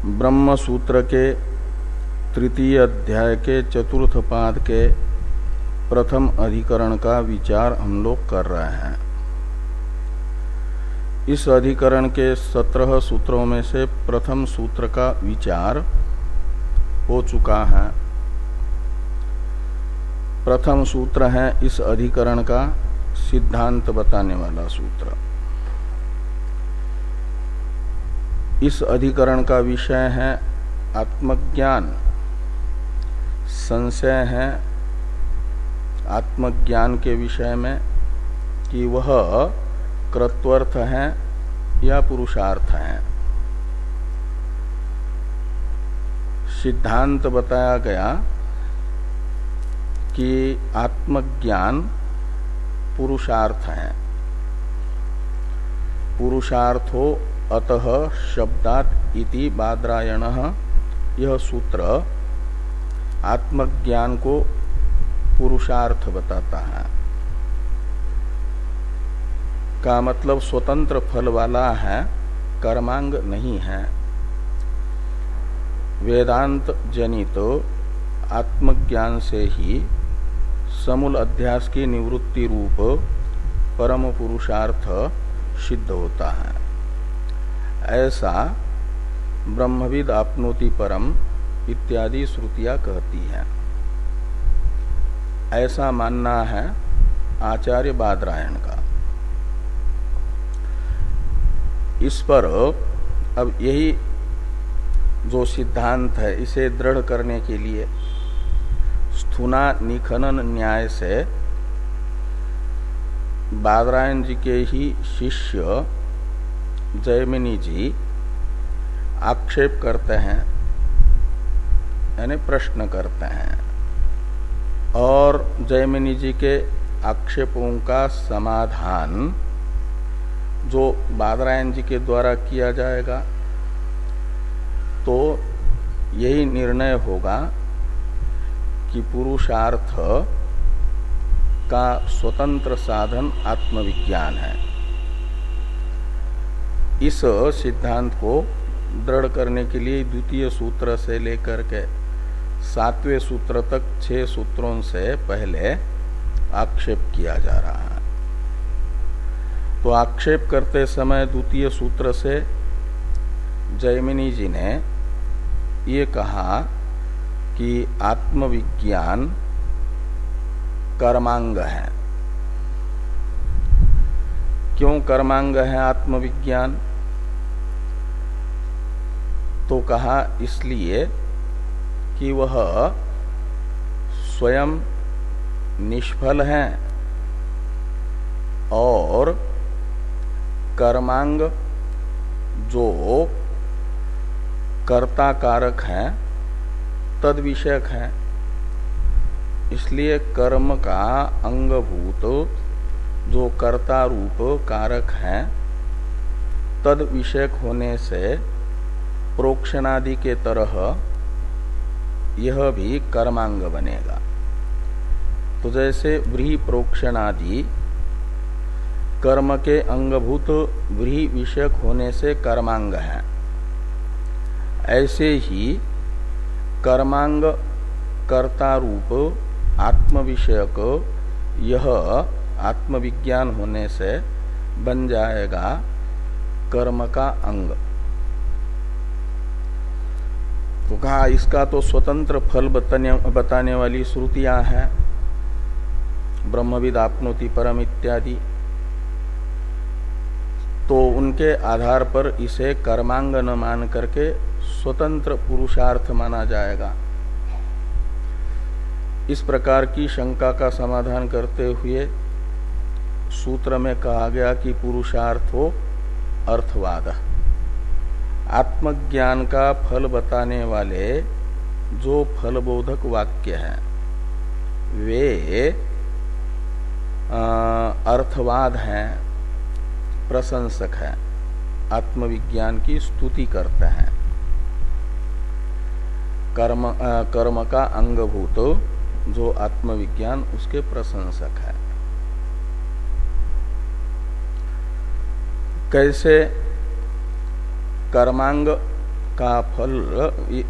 ब्रह्म सूत्र के तृतीय अध्याय के चतुर्थ पाद के प्रथम अधिकरण का विचार हम लोग कर रहे हैं। इस अधिकरण के 17 सूत्रों में से प्रथम सूत्र का विचार हो चुका है। प्रथम सूत्र है इस अधिकरण का सिद्धांत बताने वाला सूत्र। इस अधिकरण का विषय है आत्मज्ञान। संशय है आत्मज्ञान के विषय में कि वह कृत्वर्थ है या पुरुषार्थ है। सिद्धांत बताया गया कि आत्मज्ञान पुरुषार्थ है। पुरुषार्थो अतः शब्दात इति बादरायणः, यह सूत्र आत्मज्ञान को पुरुषार्थ बताता है। का मतलब स्वतंत्र फल वाला है, कर्मांग नहीं है। वेदांत जनित आत्मज्ञान से ही समूल अध्यास की निवृत्ति रूप परम पुरुषार्थ सिद्ध होता है। ऐसा ब्रह्मविद आपनोति परम इत्यादि श्रुतियां कहती हैं। ऐसा मानना है आचार्य बादरायण का। इस पर अब यही जो सिद्धांत है इसे दृढ़ करने के लिए स्थूना निखनन न्याय से बादरायण जी के ही शिष्य जैमिनी जी आक्षेप करते हैं, यानी प्रश्न करते हैं, और जैमिनी जी के आक्षेपों का समाधान जो बादरायण जी के द्वारा किया जाएगा तो यही निर्णय होगा कि पुरुषार्थ का स्वतंत्र साधन आत्मविज्ञान है। इस सिद्धांत को दृढ़ करने के लिए द्वितीय सूत्र से लेकर के 7वें सूत्र तक 6 सूत्रों से पहले आक्षेप किया जा रहा है। तो आक्षेप करते समय द्वितीय सूत्र से जैमिनी जी ने ये कहा कि आत्मविज्ञान कर्मांग है। क्यों कर्मांग है आत्मविज्ञान? तो कहा इसलिए कि वह स्वयं निष्फल है और कर्मांग जो कर्ता कारक है तद विषयक है। इसलिए कर्म का अंगभूत जो कर्ता रूप कारक है तद विषयक होने से प्रोक्षणादि के तरह यह भी कर्मांग बनेगा। तो जैसे व्रीहि प्रोक्षणादि कर्म के अंगभूत व्रीहि विषयक होने से कर्मांग है, ऐसे ही कर्मांग कर्ता रूप आत्म विषयक यह आत्मविज्ञान होने से बन जाएगा कर्म का अंग। तो कहा इसका तो स्वतंत्र फल बताने वाली श्रुतियां हैं, ब्रह्मविद आपनोति परम इत्यादि। तो उनके आधार पर इसे कर्मांग न मान करके स्वतंत्र पुरुषार्थ माना जाएगा। इस प्रकार की शंका का समाधान करते हुए सूत्र में कहा गया कि पुरुषार्थो अर्थवाद। आत्मज्ञान का फल बताने वाले जो फलबोधक वाक्य हैं वे अर्थवाद हैं, प्रशंसक हैं, आत्मविज्ञान की स्तुति करते हैं। कर्म का अंगभूत जो आत्मविज्ञान उसके प्रशंसक है। कैसे कर्मांग का फल,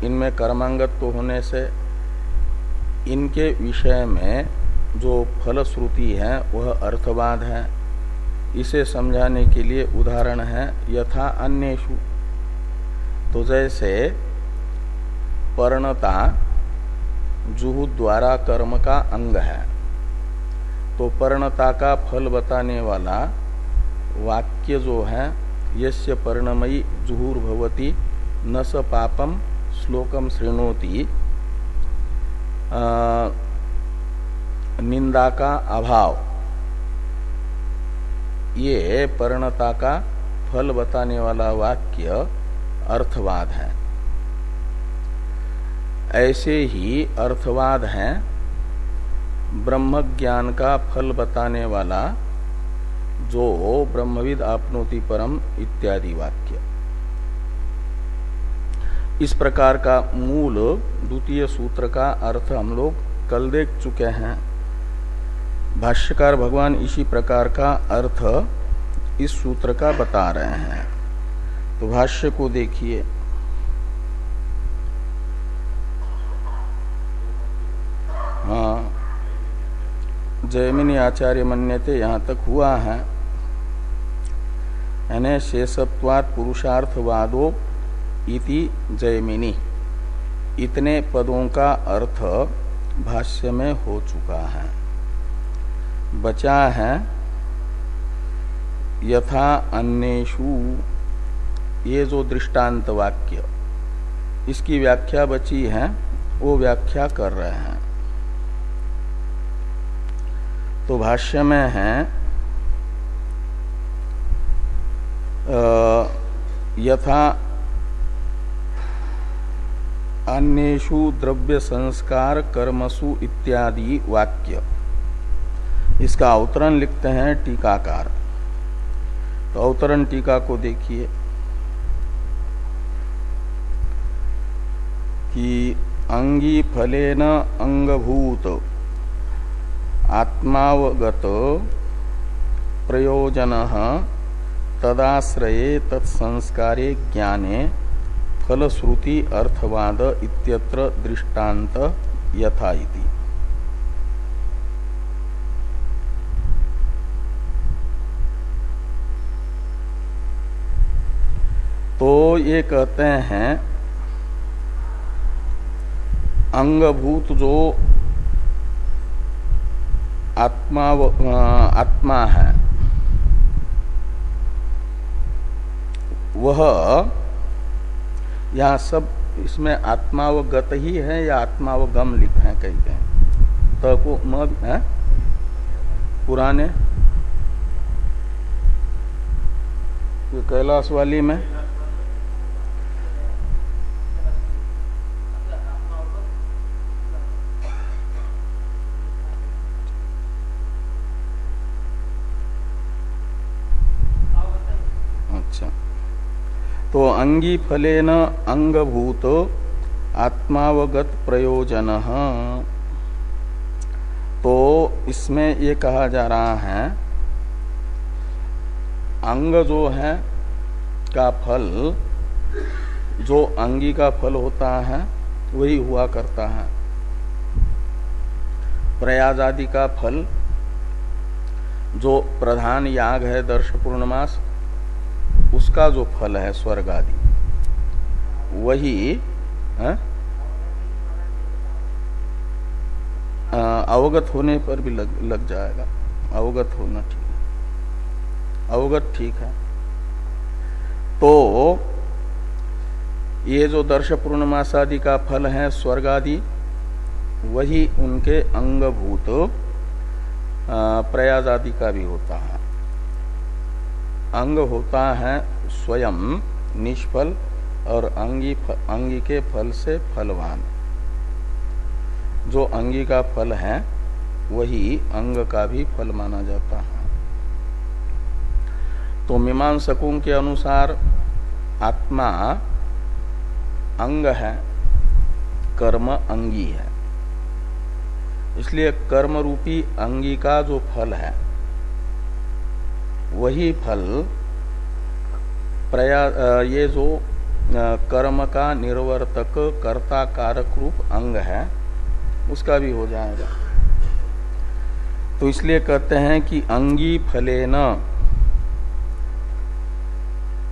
इनमें कर्मांगत्व होने से इनके विषय में जो फल श्रुति है वह अर्थवाद है। इसे समझाने के लिए उदाहरण है यथा अन्येषु। तो जैसे पर्णता जुहू द्वारा कर्म का अंग है, तो पर्णता का फल बताने वाला वाक्य जो है यस्य पर्णमयी जुहुर्भवति न स पापम श्लोकम शृणोति, निंदा का अभाव, ये पर्णता का फल बताने वाला वाक्य अर्थवाद है। ऐसे ही अर्थवाद है ब्रह्म ज्ञान का फल बताने वाला जो ब्रह्मविद आपनोति परम इत्यादि वाक्य। इस प्रकार का मूल द्वितीय सूत्र का अर्थ हम लोग कल देख चुके हैं। भाष्यकार भगवान इसी प्रकार का अर्थ इस सूत्र का बता रहे हैं। तो भाष्य को देखिए। हाँ, जयमिनी आचार्य मन्यते यहां तक हुआ है, यानी शेषत्वात् पुरुषार्थवादो इति जयमिनी, इतने पदों का अर्थ भाष्य में हो चुका है। बचा है यथा अन्येषु, ये जो दृष्टांत वाक्य, इसकी व्याख्या बची है, वो व्याख्या कर रहे हैं। तो भाष्य में है यथा अन्येषु द्रव्य संस्कार कर्मसु इत्यादि वाक्य, इसका अवतरण लिखते हैं टीकाकार। तो अवतरण टीका को देखिए कि अंगी फलेन अंगभूत आत्मावगत प्रयोजनः तदाश्रये तत्संस्कारे ज्ञाने फलश्रुति अर्थवाद इत्यत्र दृष्टांत यथा इति। तो ये कहते हैं अंगभूत जो आत्मा है वह, यहाँ सब इसमें आत्मावगत ही है या आत्मावगम लिखे हैं कहीं कहीं, तो को म है पुराने कैलाश वाली में तो अंगी फलेन अंगभूत आत्मावगत प्रयोजन, तो इसमें ये कहा जा रहा है अंग जो है का फल, जो अंगी का फल होता है वही हुआ करता है। प्रयाग आदि का फल, जो प्रधान याग है दर्श पूर्णमास, उसका जो फल है स्वर्ग आदि, वही अवगत होने पर भी लग जाएगा। अवगत होना ठीक है, अवगत ठीक है। तो ये जो दर्श पूर्णमासादि का फल है स्वर्ग आदि, वही उनके अंगभूत प्रयाग आदि का भी होता है। अंग होता है स्वयं निष्फल और अंगी के फल से फलवान। जो अंगी का फल है वही अंग का भी फल माना जाता है। तो मीमांसकों के अनुसार आत्मा अंग है, कर्म अंगी है, इसलिए कर्म रूपी अंगी का जो फल है वही फल ये जो कर्म का निर्वर्तक कर्ता कारक रूप अंग है उसका भी हो जाएगा। तो इसलिए कहते हैं कि अंगी फलेन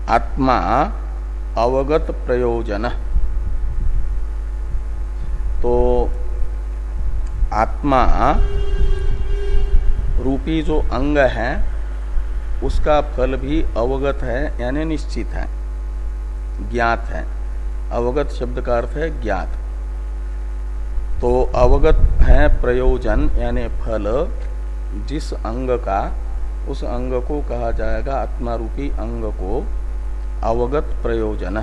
आत्मा अवगत प्रयोजन। तो आत्मा रूपी जो अंग है उसका फल भी अवगत है यानी निश्चित है, ज्ञात है। अवगत शब्द का अर्थ है ज्ञात। तो अवगत है प्रयोजन यानी फल जिस अंग का, उस अंग को कहा जाएगा, आत्मा रूपी अंग को अवगत प्रयोजन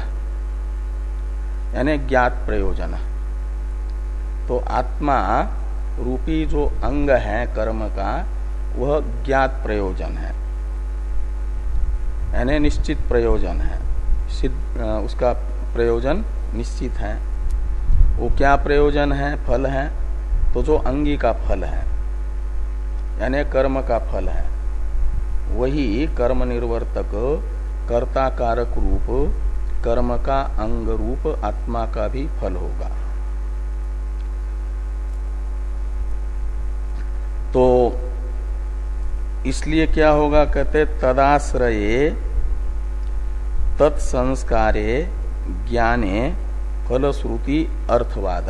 यानी ज्ञात प्रयोजन। तो आत्मा रूपी जो अंग है कर्म का वह ज्ञात प्रयोजन है यानी निश्चित प्रयोजन है, उसका प्रयोजन निश्चित है। वो क्या प्रयोजन है, फल है, तो जो अंगी का फल है यानी कर्म का फल है वही कर्म निर्वर्तक कर्ता कारक रूप कर्म का अंग रूप आत्मा का भी फल होगा। तो इसलिए क्या होगा, कहते तदाश्रये तत्संस्कारे ज्ञाने फलश्रुति अर्थवाद।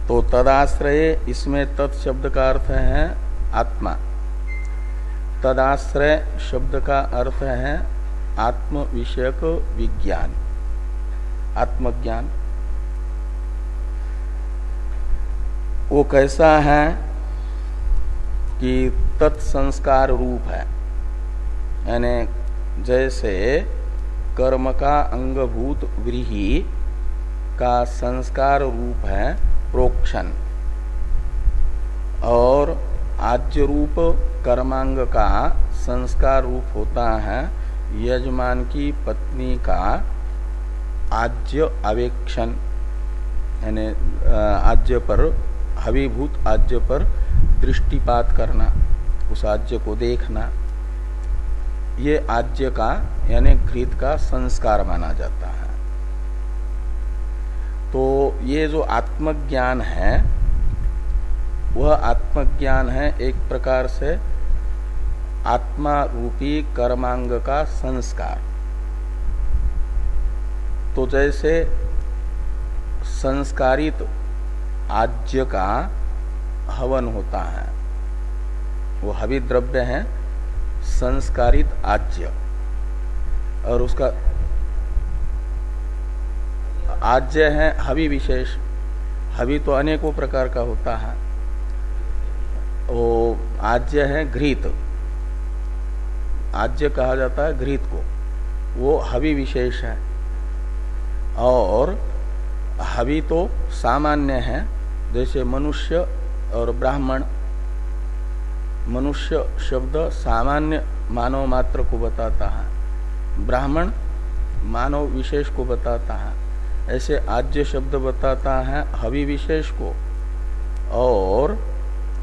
तो तदाश्रये इसमें तत् शब्द का अर्थ है आत्मा, तदाश्रय शब्द का अर्थ है आत्म विषयक विज्ञान, आत्मज्ञान। वो कैसा है कि तत्संस्कार रूप है यानी जैसे कर्म का अंगभूत व्रीहि का संस्कार रूप है प्रोक्षण और आज्य रूप कर्मांग का संस्कार रूप होता है यजमान की पत्नी का आज्य अवेक्षण यानी आज्य पर हविभूत आज्य पर दृष्टिपात करना, उस आज्य को देखना, ये आज्य का यानी घृत का संस्कार माना जाता है। तो ये जो आत्मज्ञान है वह आत्मज्ञान है एक प्रकार से आत्मा रूपी कर्मांग का संस्कार। तो जैसे संस्कारित आज्य का हवन होता है, वो हवि द्रव्य है संस्कारित आज्य, और उसका आज्य है हवि विशेष। हवि तो अनेकों प्रकार का होता है, वो आज्य है घृत, आज्य कहा जाता है घृत को, वो हवि विशेष है। और हवि तो सामान्य है, जैसे मनुष्य और ब्राह्मण। मनुष्य शब्द सामान्य मानव मात्र को बताता है, ब्राह्मण मानव विशेष को बताता है। ऐसे आज्य शब्द बताता है हवि विशेष को, और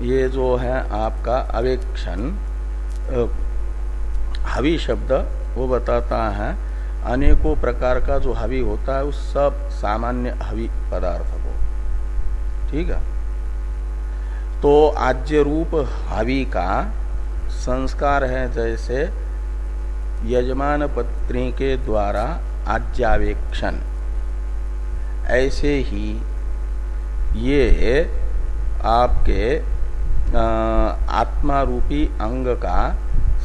ये जो है आपका अवेक्षण हवि शब्द वो बताता है अनेकों प्रकार का जो हवि होता है उस सब सामान्य हवि पदार्थ को। ठीक है। तो आज्य रूप हवि का संस्कार है जैसे यजमान पत्नी के द्वारा आज्यावेक्षण, ऐसे ही ये आपके आत्मा रूपी अंग का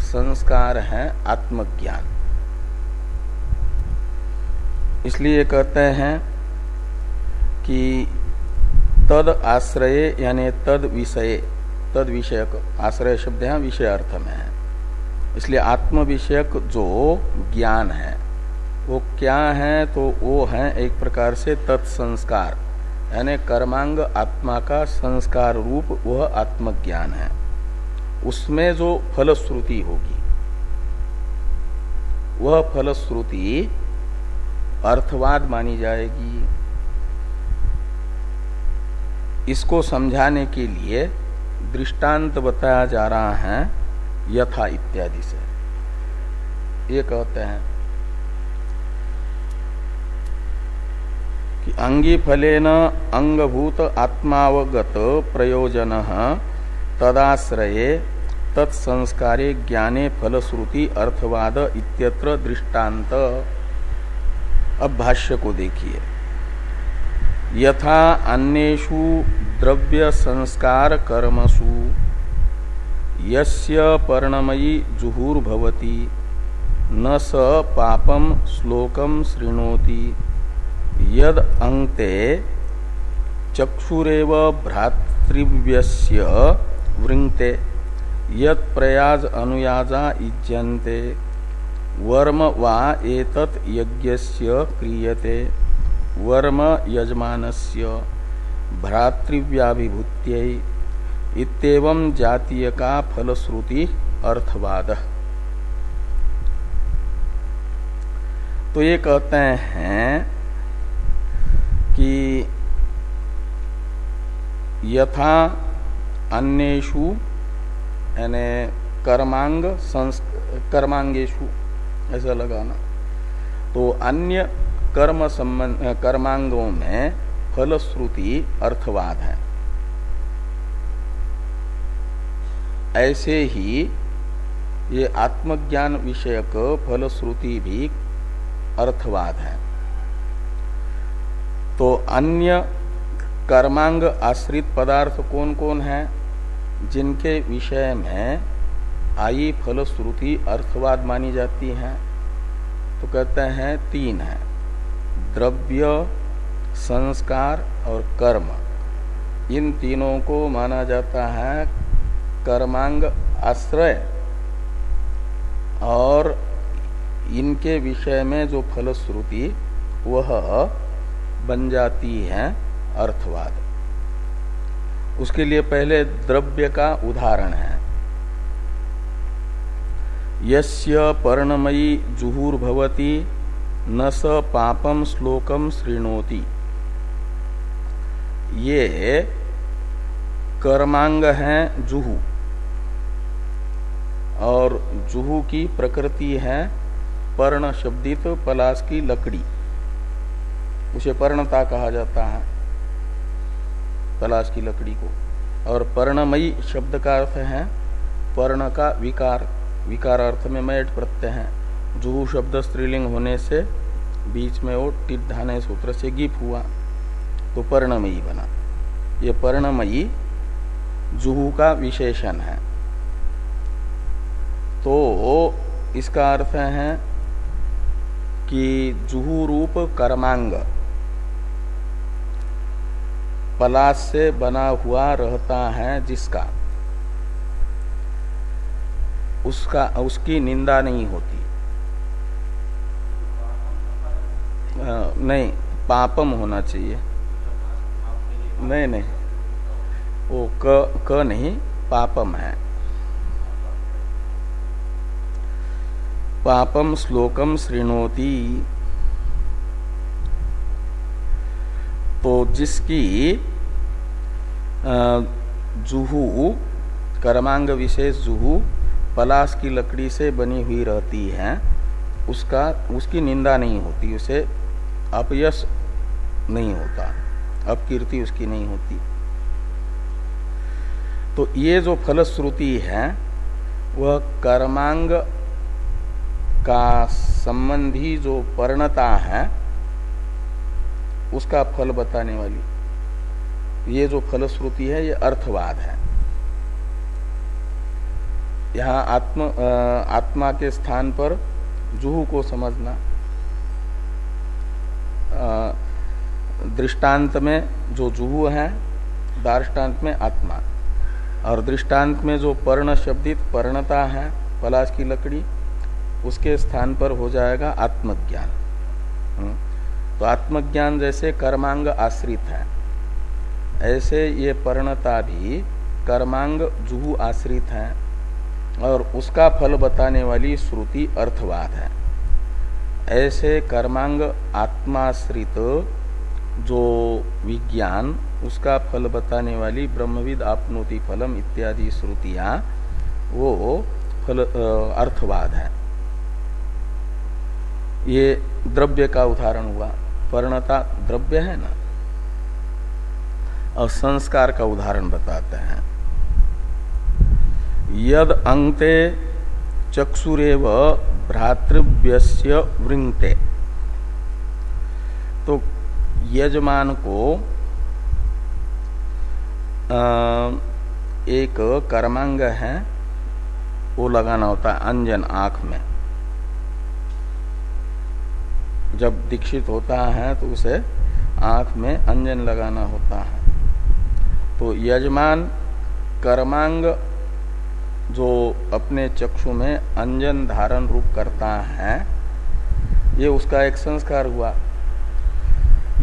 संस्कार है आत्मज्ञान। इसलिए कहते हैं कि तद आश्रय यानी तद विषय, तद विषयक, आश्रय शब्द यहाँ विषय अर्थ में है, इसलिए आत्म विषयक जो ज्ञान है वो क्या है, तो वो है एक प्रकार से तत्संस्कार यानी कर्मांग आत्मा का संस्कार रूप वह आत्मज्ञान है। उसमें जो फलश्रुति होगी वह फलश्रुति अर्थवाद मानी जाएगी। इसको समझाने के लिए दृष्टांत बताया जा रहा है यथा इत्यादि से। ये कहते हैं कि अंगी फलेन अंगभूत आत्मावगत प्रयोजन तदाश्रये तत्संस्कारे ज्ञाने फलश्रुति अर्थवाद इत्यत्र दृष्टांत। अब भाष्य को देखिए। यथा अन्येषु द्रव्य संस्कार कर्मसु यस्य पर्णमयी जुहुर्भवति न स पापम श्लोकम शृणोति यद अंते चक्षुरेव भ्रातृव्यस्य वृंक्ते यत् प्रयाज अनुयाजा इज्यन्ते वर्म वा एतत् यज्ञस्य क्रियते वर्म यजमानस्य भ्रातृव्याभिभूत्यै इत्येवं जातीय का फलश्रुति अर्थवाद। तो ये कहते हैं कि यथा अन्येषु यानी कर्मांगेषु ऐसा लगाना, तो अन्य कर्मांगों में फलश्रुति अर्थवाद है। ऐसे ही ये आत्मज्ञान विषयक फलश्रुति भी अर्थवाद है। तो अन्य कर्मांग आश्रित पदार्थ कौन कौन है जिनके विषय में आई फलश्रुति अर्थवाद मानी जाती है? तो कहते हैं तीन है, द्रव्य, संस्कार और कर्म। इन तीनों को माना जाता है कर्मांग आश्रय, और इनके विषय में जो फलश्रुति वह बन जाती है अर्थवाद। उसके लिए पहले द्रव्य का उदाहरण है। यस्य पर्णमयी जुहुर्भवति न स पापम श्लोकम शृणोति। ये कर्मांग हैं जुहु, और जुहु की प्रकृति है पर्ण शब्दित पलाश की लकड़ी, उसे पर्णता कहा जाता है, पलाश की लकड़ी को। और पर्णमयी शब्द का अर्थ है पर्ण का विकार, विकार अर्थ में मयट प्रत्यय है। जुहु शब्द स्त्रीलिंग होने से बीच में वो टिट धाने सूत्र से गिप हुआ तो पर्णमयी बना। ये पर्णमयी जुहु का विशेषण है। तो इसका अर्थ है कि जुहु रूप कर्मांग पलाश से बना हुआ रहता है जिसका, उसकी निंदा नहीं होती। नहीं, पापम होना चाहिए। नहीं, वो क नहीं, पापम है। पापम श्लोकम शृणोति। तो जिसकी जुहू, कर्मांग विशेष जुहू पलाश की लकड़ी से बनी हुई रहती है, उसकी निंदा नहीं होती, उसे अपयश नहीं होता, अपकीर्ति उसकी नहीं होती। तो ये जो फलश्रुति है वह कर्मांग का संबंधी जो पर्णता है उसका फल बताने वाली ये जो फलश्रुति है ये अर्थवाद है। यहाँ आत्मा के स्थान पर जुहू को समझना। दृष्टांत में जो जुहू है, दार्ष्टान्त में आत्मा, और दृष्टांत में जो पर्ण शब्दित पर्णता है पलाश की लकड़ी, उसके स्थान पर हो जाएगा आत्मज्ञान। तो आत्मज्ञान जैसे कर्मांग आश्रित है, ऐसे ये पर्णता भी कर्मांग जुहू आश्रित है, और उसका फल बताने वाली श्रुति अर्थवाद है। ऐसे कर्मांग आत्माश्रित जो विज्ञान, उसका फल बताने वाली ब्रह्मविद आपनोति फलम इत्यादि श्रुतियां वो फल अर्थवाद है। ये द्रव्य का उदाहरण हुआ। पर्णता द्रव्य है ना। और संस्कार का उदाहरण बताते हैं। यद अंते चक्षुरेव भ्रातृव्यस्य वृंगते। तो यजमान को एक कर्मांग है वो लगाना होता है अंजन आंख में। जब दीक्षित होता है तो उसे आंख में अंजन लगाना होता है। तो यजमान कर्मांग जो अपने चक्षु में अंजन धारण रूप करता है, ये उसका एक संस्कार हुआ।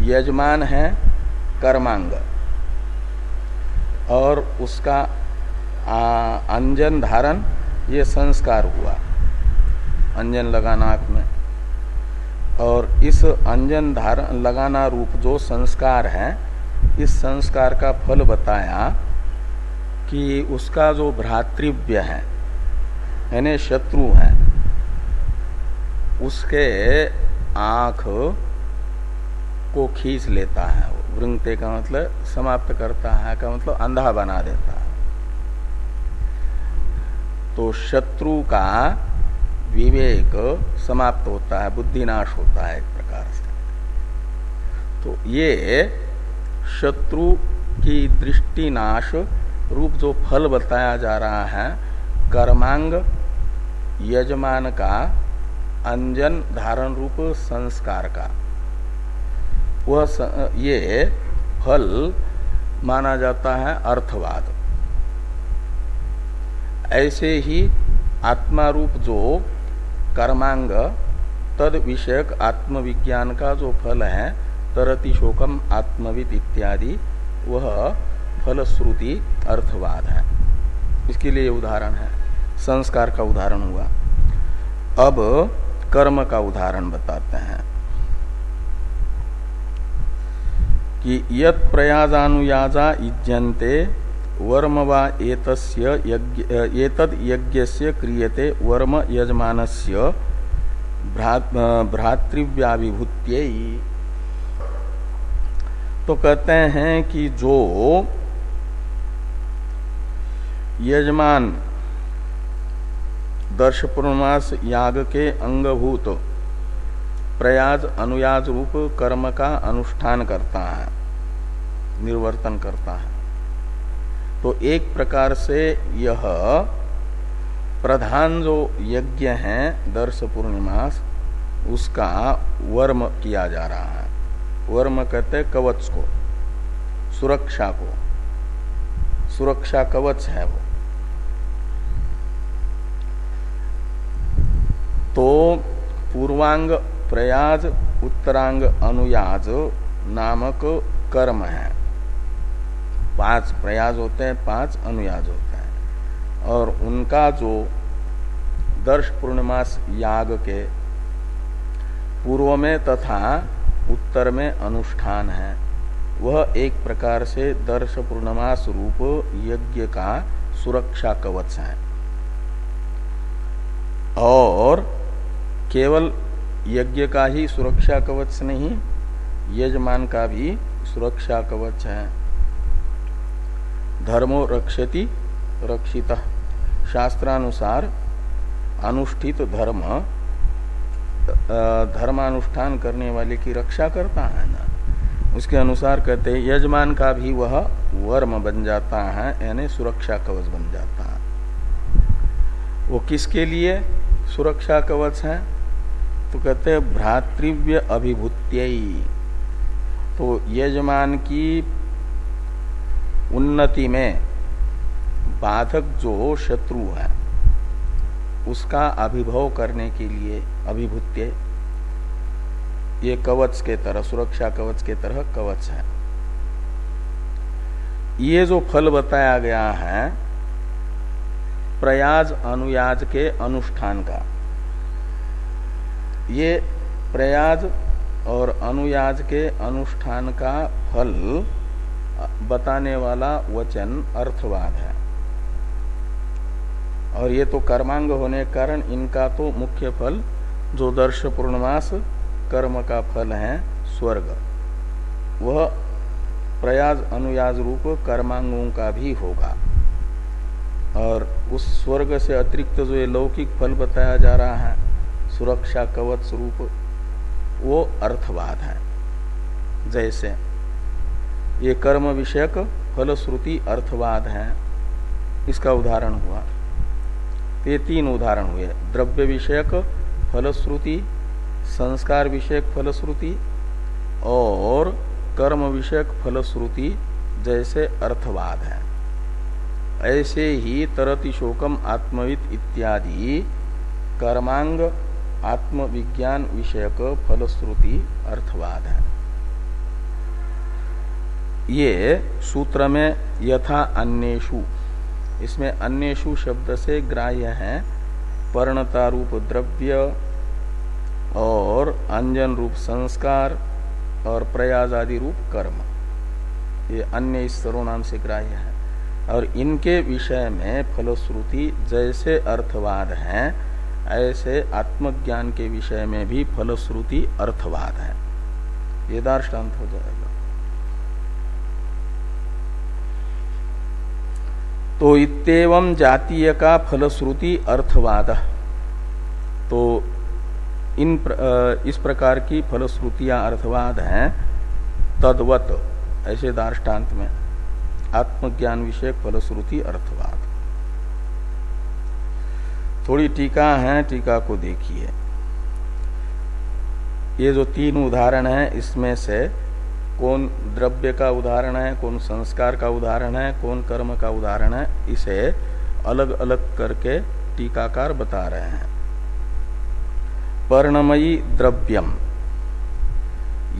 यजमान है कर्मांग और उसका अंजन धारण ये संस्कार हुआ, अंजन लगाना आँख में। और इस अंजन धारण लगाना रूप जो संस्कार है, इस संस्कार का फल बताया कि उसका जो भ्रातृव्य है यानी शत्रु है, उसके आँख को खींच लेता है। वृंगते का मतलब समाप्त करता है, का मतलब अंधा बना देता है। तो शत्रु का विवेक समाप्त होता है, बुद्धिनाश होता है एक प्रकार से। तो ये शत्रु की दृष्टिनाश रूप जो फल बताया जा रहा है कर्मांग यजमान का अंजन धारण रूप संस्कार का, वह ये फल माना जाता है अर्थवाद। ऐसे ही आत्मा रूप जो कर्मांग तद विषयक आत्मविज्ञान का जो फल है तरति शोकम आत्मविद इत्यादि, वह फलश्रुति अर्थवाद है। इसके लिए उदाहरण है, संस्कार का उदाहरण हुआ। अब कर्म का उदाहरण बताते हैं कि यत् प्रयाजानुयाजा इज्यन्ते वर्म वा एतद् यज्ञस्य क्रियते वर्म यजमानस्य भ्रातृव्याविभूत्यै। तो कहते हैं कि जो यजमान दर्श पूर्णमास याग के अंगभूत प्रयाज अनुयाज रूप कर्म का अनुष्ठान करता है, निर्वर्तन करता है, तो एक प्रकार से यह प्रधान जो यज्ञ है दर्श पूर्णिमास, उसका वर्म किया जा रहा है। वर्म कहते कवच को, सुरक्षा को, सुरक्षा कवच है वो। तो पूर्वांग प्रयाज उत्तरांग अनुयाज नामक कर्म है। 5 प्रयाज होते हैं, 5 अनुयाज होते हैं, और उनका जो दर्श पूर्णिमास याग के पूर्व में तथा उत्तर में अनुष्ठान है, वह एक प्रकार से दर्श पूर्णमास रूप यज्ञ का सुरक्षा कवच है। और केवल यज्ञ का ही सुरक्षा कवच नहीं, यजमान का भी सुरक्षा कवच है। धर्मो रक्षति रक्षितः, शास्त्रानुसार अनुष्ठित धर्म धर्मानुष्ठान करने वाले की रक्षा करता है ना, उसके अनुसार कहते हैं यजमान का भी वह वर्म बन जाता है, यानी सुरक्षा कवच बन जाता है। वो किसके लिए सुरक्षा कवच है? तो कहते हैं भ्रातृव्य अभिभूत्यै। तो यजमान की उन्नति में बाधक जो शत्रु है उसका अभिभव करने के लिए अभिभूत्य, ये कवच के तरह, सुरक्षा कवच के तरह कवच है। ये जो फल बताया गया है प्रयाज अनुयाज के अनुष्ठान का, ये प्रयाज और अनुयाज के अनुष्ठान का फल बताने वाला वचन अर्थवाद है। और ये तो कर्मांग होने के कारण इनका तो मुख्य फल जो दर्श पूर्णमास कर्म का फल है स्वर्ग वह प्रयाज अनुयाज रूप कर्मांगों का भी होगा। और उस स्वर्ग से अतिरिक्त जो ये लौकिक फल बताया जा रहा है सुरक्षा कवच स्वरूप, वो अर्थवाद है। जैसे ये कर्म विषयक फलश्रुति अर्थवाद है, इसका उदाहरण हुआ। ये 3 उदाहरण हुए, द्रव्य विषयक फलश्रुति, संस्कार विषयक फलश्रुति और कर्म विषयक फलश्रुति जैसे अर्थवाद है। ऐसे ही तरति शोकम आत्मविद इत्यादि कर्मांग आत्मविज्ञान विषयक फलश्रुति अर्थवाद है। ये सूत्र में यथा अन्येषु, इसमें अन्येषु शब्द से ग्राह्य है पर्णता रूप द्रव्य और अंजन रूप संस्कार और प्रयाज आदि रूप कर्म, ये अन्य इस सर्वनाम से ग्राह्य है। और इनके विषय में फलश्रुति जैसे अर्थवाद है ऐसे आत्मज्ञान के विषय में भी फलश्रुति अर्थवाद है। ये दृष्टांत हो जाएगा। तो इत्येवं जातीय का फलश्रुति अर्थवाद, तो इस प्रकार की फलश्रुतियां अर्थवाद हैं। तद्वत ऐसे दार्ष्टान्त में आत्मज्ञान विषयक फलश्रुति अर्थवाद। थोड़ी टीका है, टीका को देखिए। ये जो 3 उदाहरण है इसमें से कौन द्रव्य का उदाहरण है, कौन संस्कार का उदाहरण है, कौन कर्म का उदाहरण है, इसे अलग अलग करके टीकाकार बता रहे हैं। पर्णमयी द्रव्यम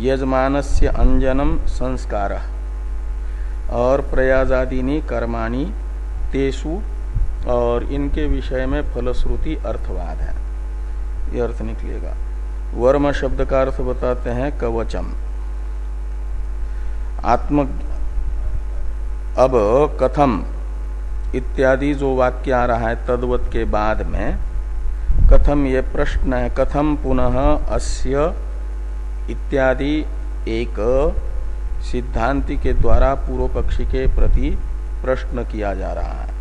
यजमानस्य अंजनम संस्कारः और प्रयाजादीनि कर्माणि तेषु, और इनके विषय में फलश्रुति अर्थवाद है। ये अर्थ निकलेगा। वर्म शब्द का अर्थ बताते हैं कवचम। अब कथम इत्यादि जो वाक्य आ रहा है तद्वत के बाद में कथम, ये प्रश्न है। कथम पुनः अस्य इत्यादि एक सिद्धांति के द्वारा पूर्व पक्षी के प्रति प्रश्न किया जा रहा है।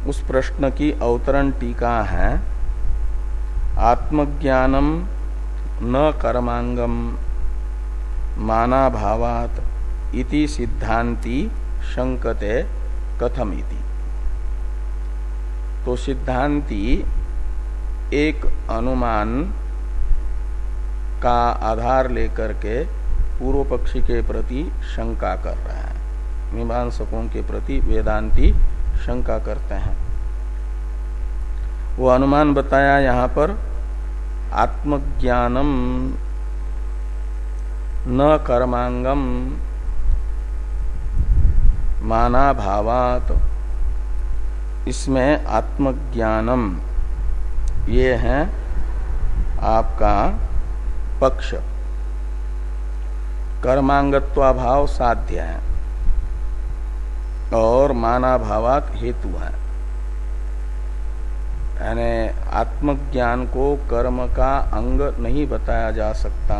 उस प्रश्न की अवतरण टीका है। आत्मज्ञानम न कर्मांगम मानाभावात इति सिद्धांति शंकते कथम इति। तो सिद्धांति एक अनुमान का आधार लेकर के पूर्व पक्षी के प्रति शंका कर रहे हैं। मीमांसकों के प्रति वेदांती शंका करते हैं। वो अनुमान बताया यहां पर आत्मज्ञानम न कर्मांगम मानाभावात। इसमें आत्मज्ञानम ये है आपका पक्ष, कर्मांगत्वाभाव साध्य है और मानाभावात हेतु है। यानी आत्मज्ञान को कर्म का अंग नहीं बताया जा सकता।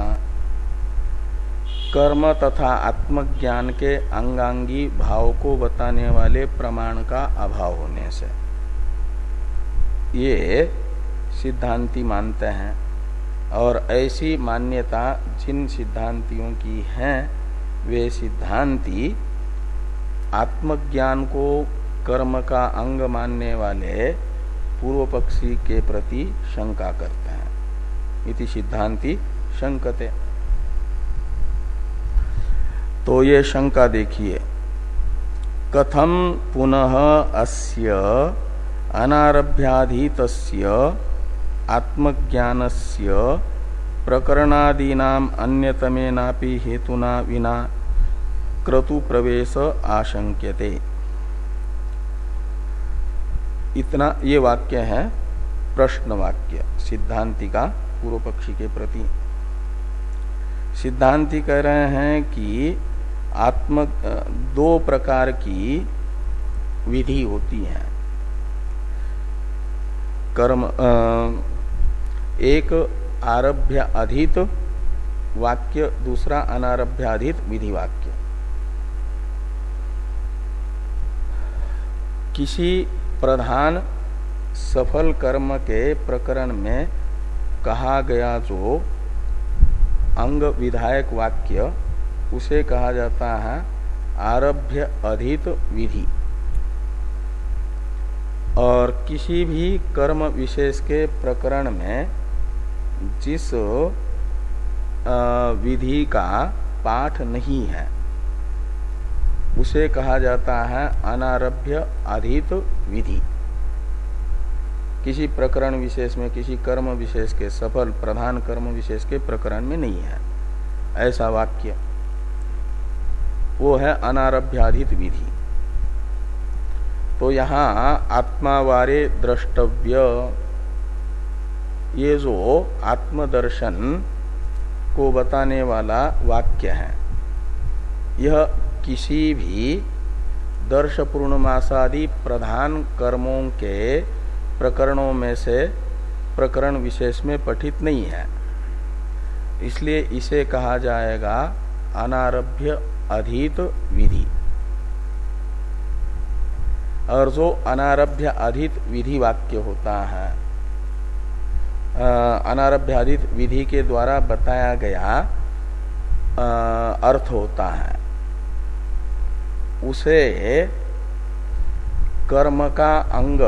कर्म तथा आत्मज्ञान के अंगांगी भाव को बताने वाले प्रमाण का अभाव होने से ये सिद्धांती मानते हैं। और ऐसी मान्यता जिन सिद्धांतियों की है वे सिद्धांती आत्मज्ञान को कर्म का अंग मानने वाले पूर्व पक्षी के प्रति शंका करते हैं। इति सिद्धांति शंकते। तो ये शंका देखिए। कथम पुनः अस्य अनारभ्याधीतस्य आत्मज्ञानस्य प्रकरणादीनाम अन्यतमेनापि हेतुना विना क्रतु प्रवेश आशंक्यते। इतना ये वाक्य है प्रश्न वाक्य सिद्धांति का पूर्व पक्षी के प्रति। सिद्धांति कह रहे हैं कि दो प्रकार की विधि होती है। कर्म एक आरभ्य अधीत वाक्य दूसरा अनारभ्याधित विधि वाक्य। किसी प्रधान सफल कर्म के प्रकरण में कहा गया जो अंग विधायक वाक्य उसे कहा जाता है आरभ्य अधित विधि। और किसी भी कर्म विशेष के प्रकरण में जिस विधि का पाठ नहीं है उसे कहा जाता है अनारभ्य अधित विधि। किसी प्रकरण विशेष में, किसी कर्म विशेष के, सफल प्रधान कर्म विशेष के प्रकरण में नहीं है ऐसा वाक्य, वो है अनारभ्याधित विधि। तो यहाँ आत्मावारे द्रष्टव्य, ये जो आत्मदर्शन को बताने वाला वाक्य है, यह किसी भी दर्श पूर्णमासादि प्रधान कर्मों के प्रकरणों में से प्रकरण विशेष में पठित नहीं है, इसलिए इसे कहा जाएगा अनारभ्य अधित विधि। और जो अनारभ्य अधित विधि वाक्य होता है, अनारभ्य अधित विधि के द्वारा बताया गया अर्थ होता है, उसे कर्म का अंग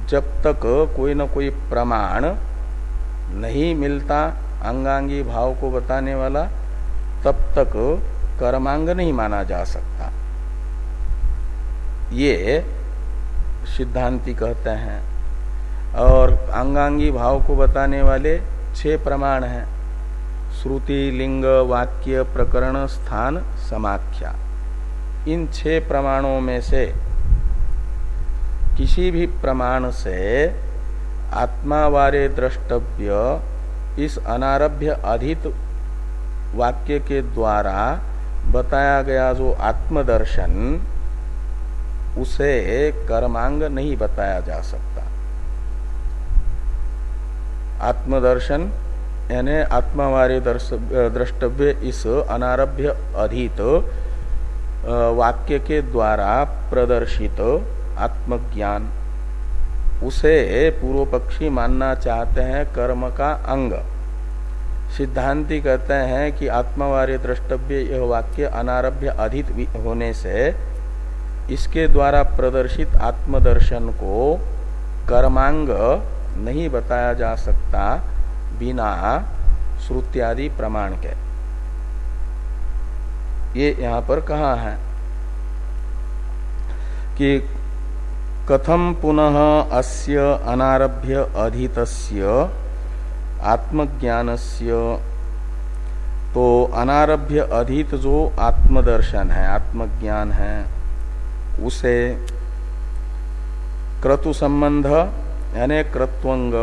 जब तक कोई न कोई प्रमाण नहीं मिलता अंगांगी भाव को बताने वाला, तब तक कर्मांग नहीं माना जा सकता, ये सिद्धांती कहते हैं। और अंगांगी भाव को बताने वाले 6 प्रमाण हैं, श्रुति, लिंग, वाक्य, प्रकरण, स्थान, समाख्या। इन 6 प्रमाणों में से किसी भी प्रमाण से आत्मावारे द्रष्टव्य इस अनारभ्य अधित वाक्य के द्वारा बताया गया जो आत्मदर्शन, उसे कर्मांग नहीं बताया जा सकता। आत्मदर्शन यानी आत्मावारे द्रष्टव्य इस अनारभ्य अधित वाक्य के द्वारा प्रदर्शित आत्मज्ञान, उसे पूर्व पक्षी मानना चाहते हैं कर्म का अंग। सिद्धांती कहते हैं कि आत्मावारे द्रष्टव्य यह वाक्य अनारभ्य अधित होने से इसके द्वारा प्रदर्शित आत्मदर्शन को कर्मांग नहीं बताया जा सकता बिना श्रुत्यादि प्रमाण के। ये यहां पर कहा है कि कथम पुनः अस्य अनारभ्य अधितस्य आत्मज्ञानस्य, तो अनारभ्य अधित जो आत्मदर्शन है, आत्मज्ञान है, उसे क्रतु संबंध यानी क्रत्वंग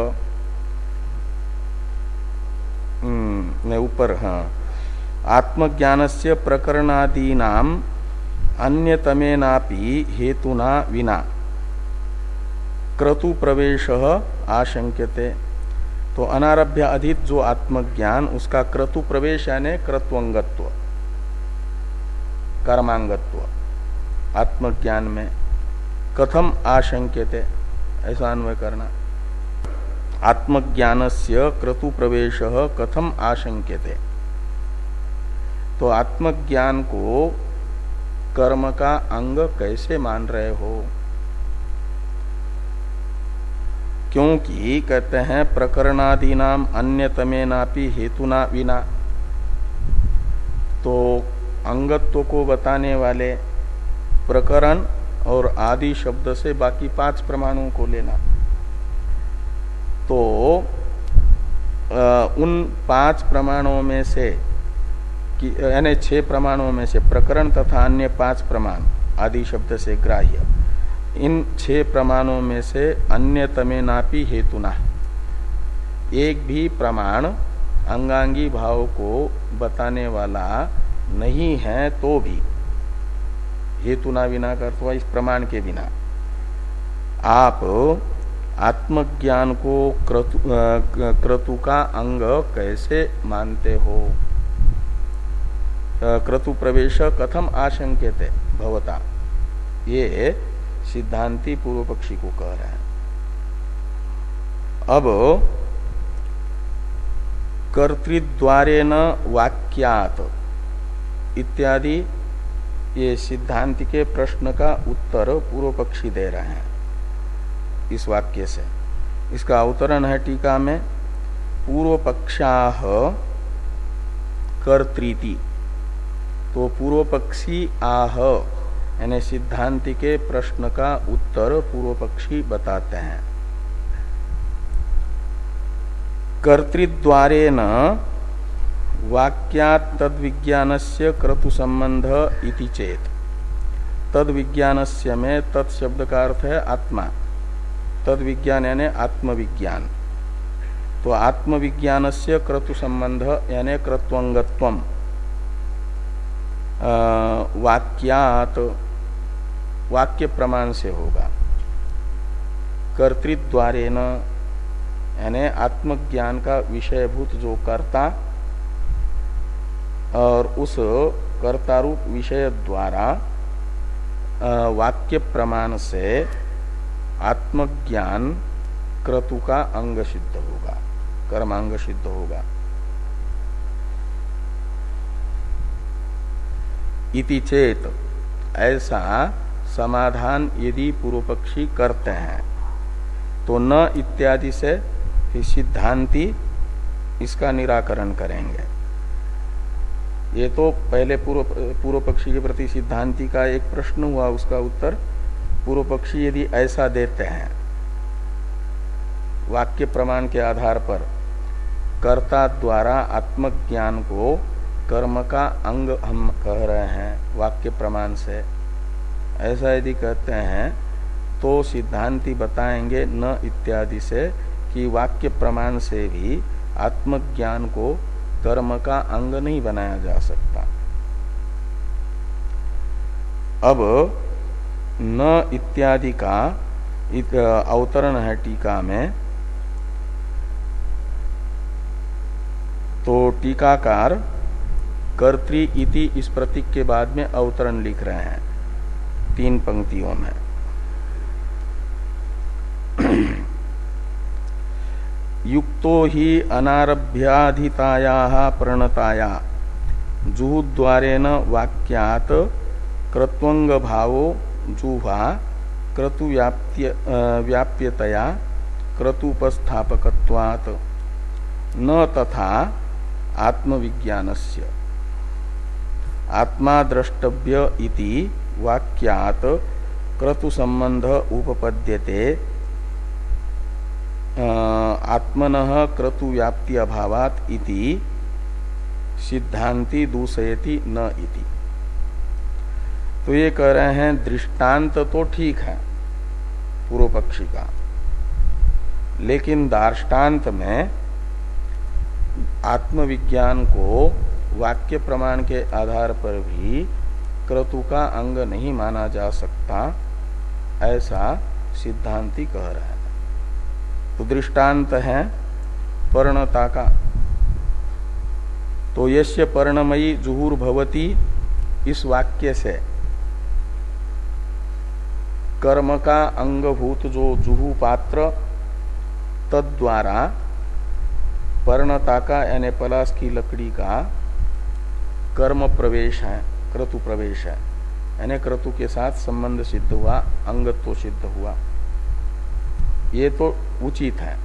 ऊपर, हाँ, आत्मज्ञानस्य प्रकरणादीनाम अन्यतमेनापि हेतुना विना क्रतु प्रवेश आशंक्यते। तो अनारभ्य अधित जो आत्मज्ञान, उसका क्रतु प्रवेश यानी क्रत्वंगत्व, कर्मांगत्व आत्मज्ञान में कथम आशंक्यते, ऐसा अन्वय करना। आत्मज्ञानस्य क्रतु प्रवेश कथम आशंक्यते, तो आत्मज्ञान को कर्म का अंग कैसे मान रहे हो? क्योंकि कहते हैं प्रकरणादीनाम अन्यतमेनापि हेतुना विना, तो अंगत्व को बताने वाले प्रकरण और आदि शब्द से बाकी 5 प्रमाणों को लेना। तो उन 5 प्रमाणों में से यानी 6 प्रमाणों में से प्रकरण तथा अन्य 5 प्रमाण आदि शब्द से ग्राह्य, इन 6 प्रमाणों में से अन्यतमेनापि हेतुना, एक भी प्रमाण अंगांगी भाव को बताने वाला नहीं है, तो भी हेतुना विना का अर्थवा इस प्रमाण के बिना आप आत्मज्ञान को क्रतु का अंग कैसे मानते हो? क्रतु प्रवेश कथम आशंक्यते भवता, ये सिद्धांती पूर्व पक्षी को कह रहे हैं। अब कर्तृद्वारेण वाक्यात इत्यादि ये सिद्धांति के प्रश्न का उत्तर पूर्व पक्षी दे रहे हैं इस वाक्य से। इसका अवतरण है टीका में, पूर्व पक्षाह कर्तृति। तो पूर्व पक्षी आह यानी सिद्धांति के प्रश्न का उत्तर पूर्व पक्षी बताते हैं। कर्तृद्वारेण वाक्यात् तद्विज्ञानस्य क्रतु संबंध इति चेत। तद्विज्ञानस्य में तत्शब्द का अर्थ है आत्मा, तद्विज्ञान यानी आत्मविज्ञान। तो आत्मविज्ञानस्य क्रतु संबंध यानी क्रत्वंगत्वम वाक्यात वाक्य प्रमाण से होगा। कर्तृद्वारेण यानी आत्मज्ञान का विषयभूत जो कर्ता और उस कर्तारूप विषय द्वारा वाक्य प्रमाण से आत्मज्ञान क्रतु का अंग सिद्ध होगा, कर्मांग सिद्ध होगा। इति चेत, ऐसा समाधान यदि पूर्व पक्षी करते हैं तो न इत्यादि से सिद्धांति इसका निराकरण करेंगे। ये तो पहले पूर्व पक्षी के प्रति सिद्धांति का एक प्रश्न हुआ, उसका उत्तर पूर्व पक्षी यदि ऐसा देते हैं वाक्य प्रमाण के आधार पर कर्ता द्वारा आत्मज्ञान को कर्म का अंग हम कह रहे हैं वाक्य प्रमाण से, ऐसा यदि कहते हैं तो सिद्धांति बताएंगे न इत्यादि से कि वाक्य प्रमाण से भी आत्मज्ञान को कर्म का अंग नहीं बनाया जा सकता। अब न इत्यादि का अवतरण है टीका में। तो टीकाकार कर्तृ इति इस प्रतीक के बाद में अवतरण लिख रहे हैं 3 पंक्तियों में। युक्तो ही अनारभ्याधितायाः प्रणताया जुहुद्वारेण वाक्यात् क्रत्वंग भावो जुह्वा क्रतु व्याप्यतया क्रतुपस्थापकत्वात् न तथा आत्मविज्ञानस्य आत्मा द्रष्टव्य इति वाक्यात् क्रतु संबंध उपपद्यते आत्मनः क्रतु व्याप्ति अभावात् इति सिद्धांति दूषयति न इति। तो ये कह रहे हैं दृष्टांत तो ठीक है पूर्व पक्षी का, लेकिन दार्ष्टान्त में आत्मविज्ञान को वाक्य प्रमाण के आधार पर भी क्रतु का अंग नहीं माना जा सकता, ऐसा सिद्धांति कह रहे हैं। तो दृष्टांत है पर्णता का। तो यस्य पर्णमयी जुहुर्भवति इस वाक्य से कर्म का अंगभूत जो जुहु पात्र तद्वारा पर्णता का यानी पलाश की लकड़ी का कर्म प्रवेश है, क्रतु प्रवेश है, यानी क्रतु के साथ संबंध सिद्ध हुआ, अंगत्व सिद्ध हुआ। ये तो उचित है,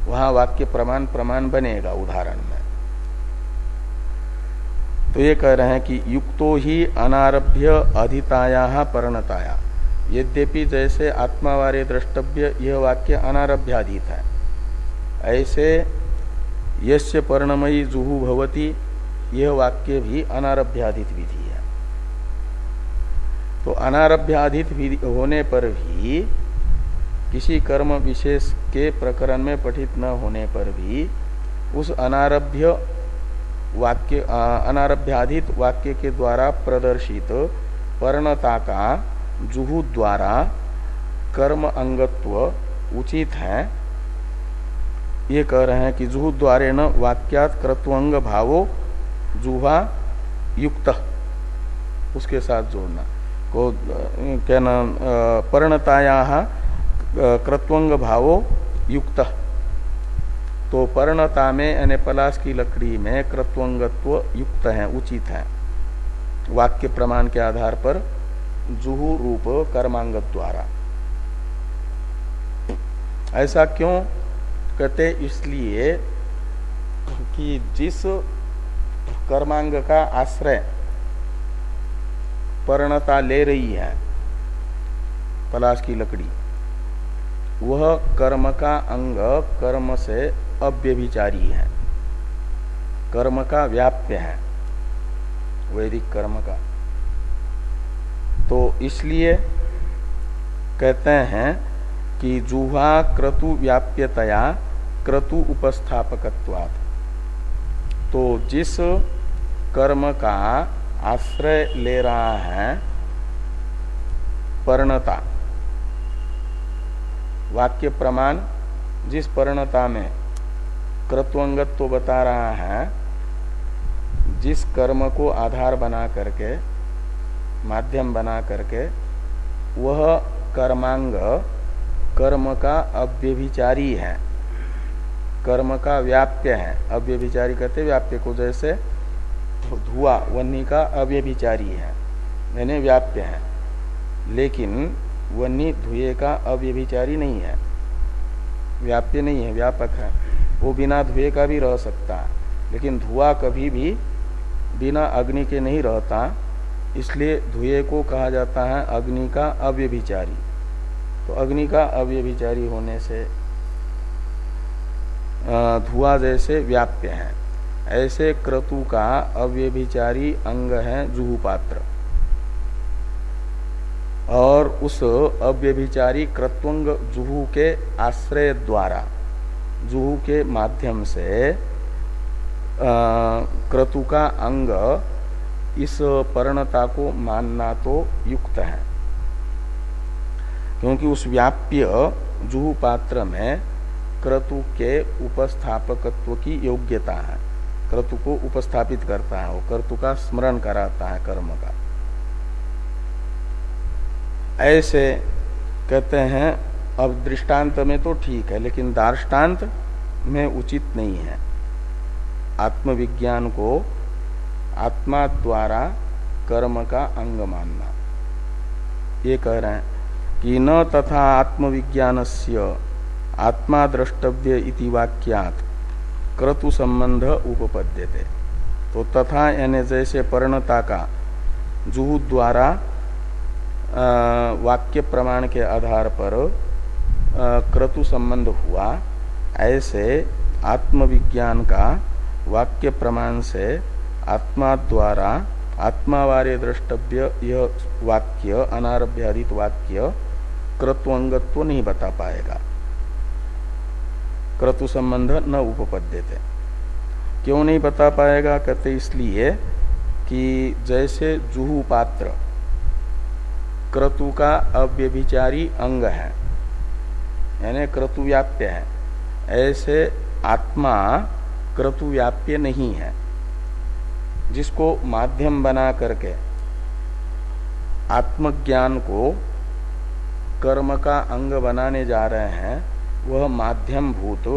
वहां वाक्य प्रमाण बनेगा उदाहरण में। तो ये कह रहे हैं कि युक्तो ही अनारभ्य अधिताया पर्णताया, यद्यपि जैसे आत्मावारे द्रष्टव्य यह वाक्य अनारभ्याधीत है, ऐसे यस्य पर्णमयी जुहु भवति यह वाक्य भी अनारभ्याधित विधि है। तो अनारभ्याधित होने पर भी किसी कर्म विशेष के प्रकरण में पठित न होने पर भी उस अनारभ्य वाक्य अनारभ्याधित वाक्य के द्वारा प्रदर्शित पर्णता का जुहु द्वारा कर्म अंगत्व उचित है, ये कह रहे हैं कि जुहु द्वारे न वाक्यात कृत्वंग भावो जुहा युक्त, उसके साथ जोड़ना को क्या ना पर्णताया कृत्वंग भावो युक्त। तो पर्णता में यानी पलाश की लकड़ी में कृत्वंगत्व युक्त है, उचित है, वाक्य प्रमाण के आधार पर जुहु रूप कर्मांग द्वारा। ऐसा क्यों कहते? इसलिए कि जिस कर्मांग का आश्रय पर्णता ले रही है पलाश की लकड़ी, वह कर्म का अंग कर्म से अव्यभिचारी है, कर्म का व्याप्य है, वैदिक कर्म का। तो इसलिए कहते हैं कि जुहा क्रतु व्याप्यतया क्रतु उपस्थापकत्वात्। तो जिस कर्म का आश्रय ले रहा है पर्णता, वाक्य प्रमाण जिस पर्णता में कृत्वंगत्व तो बता रहा है, जिस कर्म को आधार बना करके माध्यम बना करके वह कर्मांग कर्म का अव्यभिचारी है, कर्म का व्याप्य है। अव्यभिचारी कहते व्याप्य को, जैसे धुआं वह्नि का अव्यभिचारी है, यानी व्याप्य है, लेकिन वह्नि धुएं का अव्यभिचारी नहीं है, व्याप्य नहीं है, व्यापक है। वो बिना धुएं का भी रह सकता है, लेकिन धुआं कभी भी बिना अग्नि के नहीं रहता, इसलिए धुएं को कहा जाता है अग्नि का अव्यभिचारी। तो अग्नि का अव्यभिचारी होने से धुआं जैसे व्याप्य है, ऐसे क्रतु का अव्यभिचारी अंग है जुहुपात्र। और उस अव्यभिचारी कृत्वंग जुहु के आश्रय द्वारा, जुहु के माध्यम से क्रतु का अंग इस पर्णता को मानना तो युक्त है, क्योंकि उस व्याप्य जुहु पात्र में क्रतु के उपस्थापकत्व की योग्यता है, क्रतु को उपस्थापित करता है, वो क्रतु का स्मरण कराता है कर्म का। ऐसे कहते हैं। अब दृष्टांत में तो ठीक है, लेकिन दार्ष्टान्त में उचित नहीं है। आत्मविज्ञान को आत्मा द्वारा कर्म का अंग मानना, ये कह रहे हैं कि न तथा आत्मविज्ञानस्य आत्मा द्रष्टव्य इति वाक्यात् क्रतु संबंध उपपद्यते। तो तथा यानी जैसे पर्णता का जुहु द्वारा वाक्य प्रमाण के आधार पर क्रतु संबंध हुआ, ऐसे आत्मविज्ञान का वाक्य प्रमाण से आत्मा द्वारा आत्मावार्य द्रष्टव्य यह वाक्य अनारभ्यादित वाक्य क्रत्वंगत्व नहीं बता पाएगा, क्रतु संबंध न उपपद्यते। क्यों नहीं बता पाएगा? कहते इसलिए कि जैसे जुहु पात्र क्रतु का अव्यभिचारी अंग है, यानी क्रतु व्याप्य है, ऐसे आत्मा क्रतु व्याप्य नहीं है। जिसको माध्यम बना करके आत्मज्ञान को कर्म का अंग बनाने जा रहे हैं, वह माध्यम भूत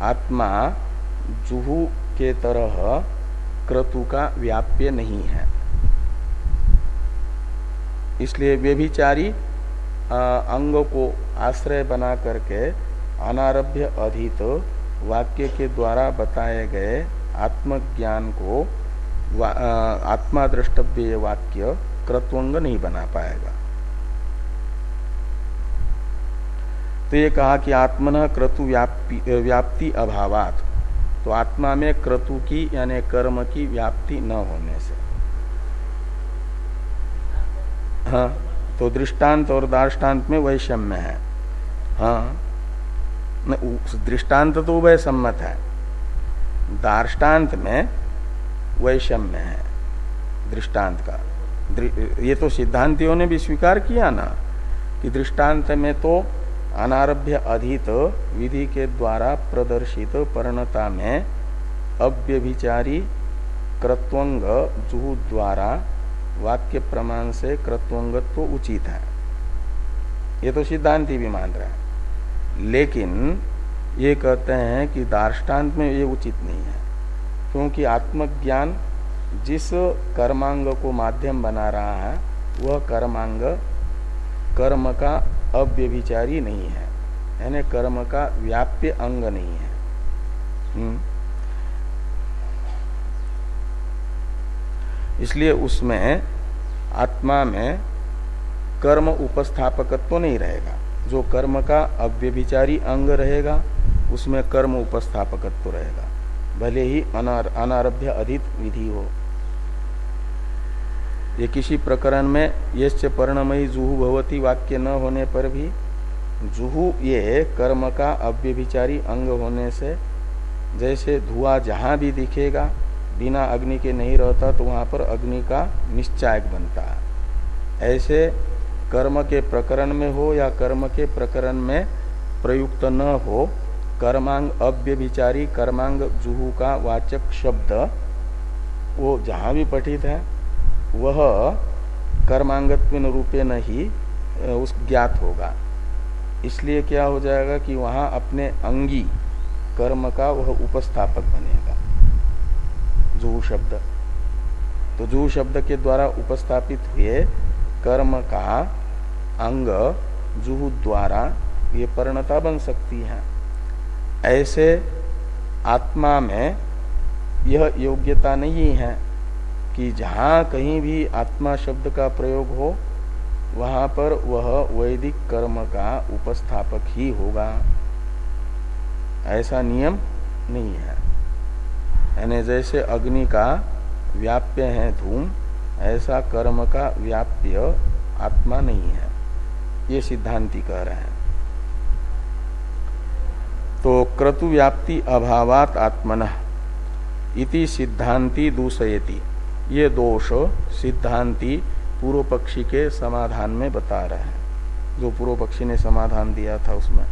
आत्मा जुहु के तरह क्रतु का व्याप्य नहीं है। इसलिए व्यभिचारी अंग को आश्रय बना करके अनारभ्य अधित वाक्य के द्वारा बताए गए आत्मज्ञान को आत्मा द्रष्टव्य वाक्य क्रत्वंग नहीं बना पाएगा। तो ये कहा कि आत्मन क्रतु व्याप्ति अभावात, तो आत्मा में क्रतु की यानी कर्म की व्याप्ति न होने से। हाँ, तो दृष्टांत और दार्ष्टान्त में वैषम्य है। हाँ, दृष्टांत तो उभय सम्मत है, दार्ष्टान्त में वैषम्य है दृष्टांत का। ये तो सिद्धांतियों ने भी स्वीकार किया ना कि दृष्टांत में तो अनारभ्य अधित विधि के द्वारा प्रदर्शित परिणता में अव्यभिचारी कृत्वंग जुहू द्वारा वाक्य प्रमाण से कृत्वंगत्व तो उचित है, ये तो सिद्धांति भी मान रहा है। लेकिन ये कहते हैं कि दार्ष्टान्त में ये उचित नहीं है, क्योंकि आत्मज्ञान जिस कर्मांग को माध्यम बना रहा है वह कर्मांग कर्म का अव्यभिचारी नहीं है, यानी कर्म का व्याप्य अंग नहीं है। इसलिए उसमें आत्मा में कर्म उपस्थापकत्व तो नहीं रहेगा। जो कर्म का अव्यभिचारी अंग रहेगा उसमें कर्म उपस्थापकत्व तो रहेगा, भले ही अनारभ्य अधित विधि हो। ये किसी प्रकरण में यश्च पर्णमयी जुहू भवती वाक्य न होने पर भी जुहू ये कर्म का अव्यभिचारी अंग होने से, जैसे धुआं जहां भी दिखेगा बिना अग्नि के नहीं रहता तो वहां पर अग्नि का निश्चायक बनता है, ऐसे कर्म के प्रकरण में हो या कर्म के प्रकरण में प्रयुक्त न हो, कर्मांग अव्यभिचारी कर्मांग जुहू का वाचक शब्द वो जहां भी पठित है वह कर्मांगत्वेन रूपेण ही उस ज्ञात होगा। इसलिए क्या हो जाएगा कि वहां अपने अंगी कर्म का वह उपस्थापक बनेगा जुहू शब्द। तो जुहू शब्द के द्वारा उपस्थापित हुए कर्म का अंग जुहू द्वारा ये परिणता बन सकती है। ऐसे आत्मा में यह योग्यता नहीं है कि जहां कहीं भी आत्मा शब्द का प्रयोग हो वहां पर वह वैदिक कर्म का उपस्थापक ही होगा, ऐसा नियम नहीं है। यानी जैसे अग्नि का व्याप्य है धूम, ऐसा कर्म का व्याप्य आत्मा नहीं है, ये सिद्धांति कह रहे हैं। तो क्रतु व्याप्ति अभावात आत्मनः इति सिद्धांति दूषयति, ये दोष सिद्धांति पूर्व पक्षी के समाधान में बता रहे हैं। जो पूर्व पक्षी ने समाधान दिया था उसमें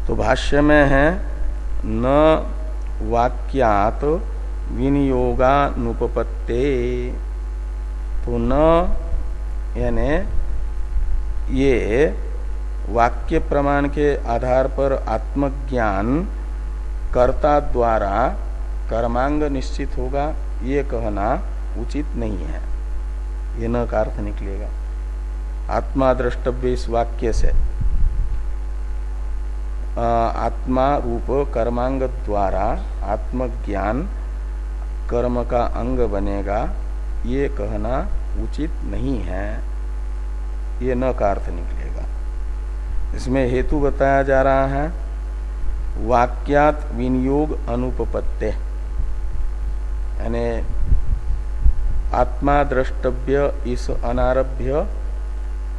तो भाष्य में है न वाक्यात विनियोगानुपपत्ते, तो न यानी ये वाक्य प्रमाण के आधार पर आत्मज्ञान कर्ता द्वारा कर्मांग निश्चित होगा, ये कहना उचित नहीं है। ये न का अर्थ निकलेगा। आत्मा द्रष्टव्य इस वाक्य से आत्मा रूप कर्मांग द्वारा आत्मज्ञान कर्म का अंग बनेगा, ये कहना उचित नहीं है, ये न का अर्थ निकलेगा। इसमें हेतु बताया जा रहा है वाक्यात विनियोग अनुपपत्ते, यानी आत्मा द्रष्टव्य इस अनारभ्य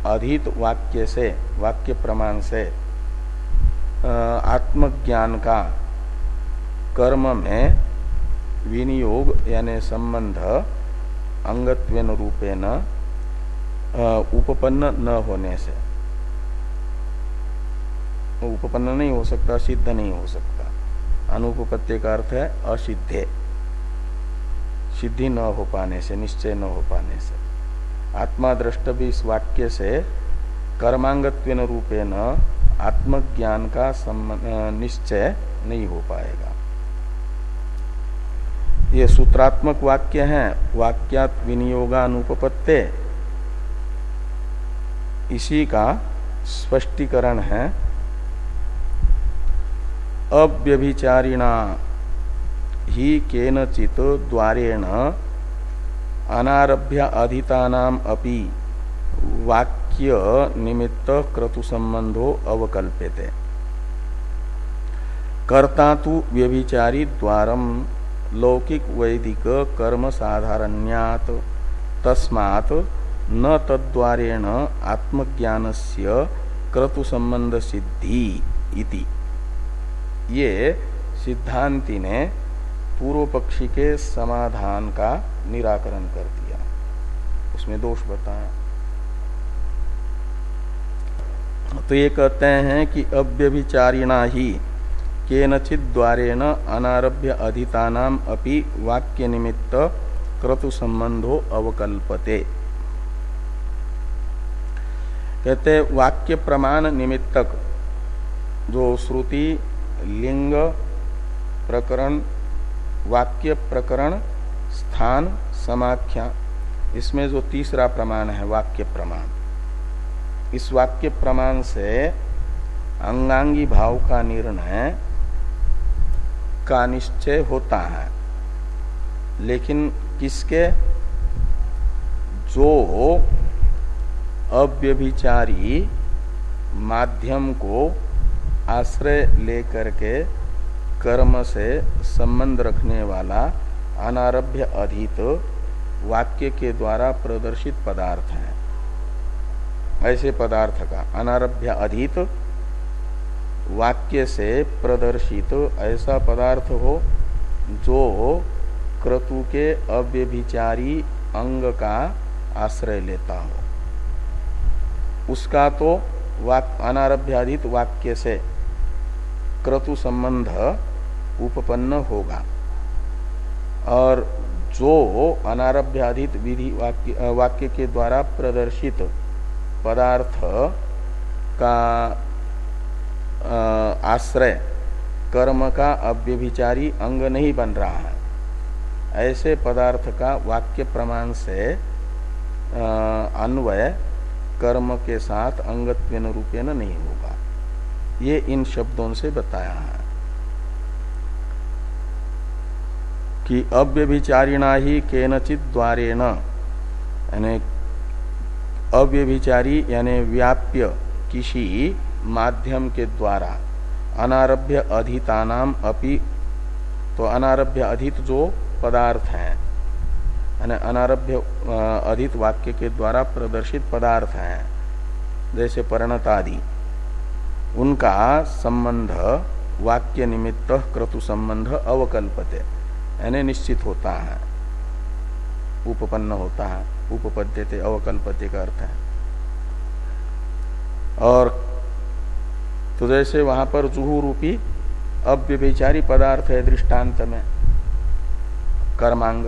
अधित वाक्य से, वाक्य प्रमाण से आत्मज्ञान का कर्म में विनियोग यानी संबंध अंगत्वेन रूपेण उपपन्न न होने से, उपपन्न नहीं हो सकता, सिद्ध नहीं हो सकता। अनुपपत्ति का अर्थ है असिद्धे, सिद्धि न हो पाने से, निश्चय न हो पाने से। आत्मा द्रष्टव्य इस वाक्य से कर्मांगत्वेन रूपेण आत्मज्ञान का निश्चय नहीं हो पाएगा। ये सूत्रात्मक वाक्य है, वाक्यात विनियोगानुपपत्ते, इसी का स्पष्टीकरण है अव्यभिचारिणा ही केनचित द्वारेण अनारभ्य अधितानाम अपि वाक्य निमित्त क्रतु संबंधो अवकल्प्यते। कर्ता तु व्यभिचारी द्वारम लौकिक वैदिक कर्म साधारण्यात् तस्मात् न तद्वारेण आत्मज्ञानस्य क्रतु संबंध सिद्धि इति। ये सिद्धांति ने पूर्व पक्षी के समाधान का निराकरण कर दिया। उसमें दोष बताया। तो ये कहते हैं कि अव्यभिचारिणा ही केनचित् द्वारेण अनारभ्य अधितानाम अपि वाक्य निमित्त क्रतु संबंधो अवकल्पते। कहते वाक्य प्रमाण निमित्तक जो श्रुति लिंग प्रकरण वाक्य प्रकरण स्थान समाख्या, इसमें जो तीसरा प्रमाण है वाक्य प्रमाण, इस वाक्य प्रमाण से अंगांगी भाव का निर्णय का निश्चय होता है। लेकिन किसके? जो अव्यभिचारी माध्यम को आश्रय लेकर के कर्म से संबंध रखने वाला अनारभ्य अधीत वाक्य के द्वारा प्रदर्शित पदार्थ है। ऐसे पदार्थ का अनारभ्य अधीत वाक्य से प्रदर्शित ऐसा पदार्थ हो जो क्रतु के अव्यभिचारी अंग का आश्रय लेता हो, उसका तो अनारभ्याधित वाक्य से क्रतु संबंध उपपन्न होगा। और जो अनारभ्याधित विधि वाक्य के द्वारा प्रदर्शित पदार्थ का आश्रय कर्म का अव्यभिचारी अंग नहीं बन रहा है, ऐसे पदार्थ का वाक्य प्रमाण से अन्वय कर्म के साथ अंगत्वेन रूपेण नहीं होगा। ये इन शब्दों से बताया है कि अव्यभिचारिणा ही केनचित् द्वारेण, यानी अव्यभिचारी यानी व्याप्य किसी माध्यम के द्वारा अनारभ्य अधितानाम अपि, तो अनारभ्य अधित जो पदार्थ हैं यानी अनारभ्य अधित वाक्य के द्वारा प्रदर्शित पदार्थ हैं जैसे परिणतादि, उनका संबंध वाक्य निमित्त क्रतु संबंध अवकल्पते यानी निश्चित होता है, उपपन्न होता है। उपपद्यते अवकल्पते का अर्थ है। और तो जैसे वहां पर जुहू रूपी अव्यभिचारी पदार्थ है दृष्टांत में, कर्मांग,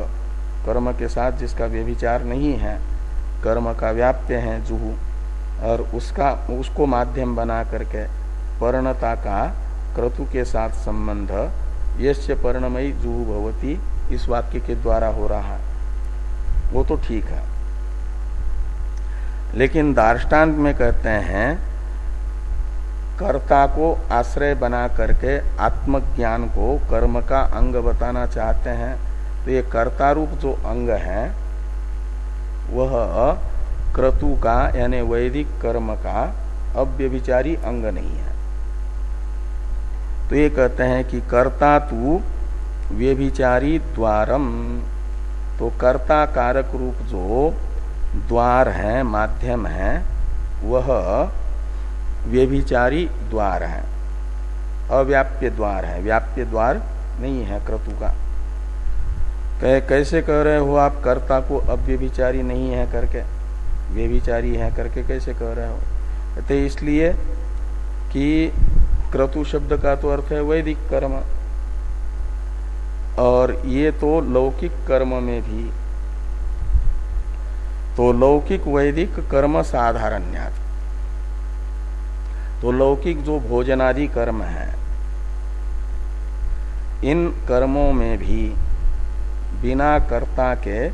कर्म के साथ जिसका व्यभिचार नहीं है, कर्म का व्याप्य है जुहू, और उसको माध्यम बना करके पर्णता का क्रतु के साथ संबंध यस्य पर्णमयी जुहू भवती इस वाक्य के द्वारा हो रहा है, वो तो ठीक है। लेकिन दार्ष्टान्त में कहते हैं कर्ता को आश्रय बना करके आत्मज्ञान को कर्म का अंग बताना चाहते हैं, तो ये कर्ता रूप जो अंग है वह क्रतु का यानी वैदिक कर्म का अव्यभिचारी अंग नहीं है। तो ये कहते हैं कि कर्ता तु व्यभिचारी द्वारम, तो कर्ता कारक रूप जो द्वार है माध्यम है वह व्यभिचारी द्वार है, अव्याप्य द्वार है, व्याप्य द्वार नहीं है क्रतु का। कैसे कह रहे हो आप कर्ता को अव्यभिचारी नहीं है करके, व्यभिचारी है करके कैसे कह रहे हो? कहते इसलिए कि क्रतु शब्द का तो अर्थ है वैदिक कर्म, और ये तो लौकिक कर्म में भी, तो लौकिक वैदिक कर्म साधारण्यात्, तो लौकिक जो भोजनादि कर्म है इन कर्मों में भी बिना कर्ता के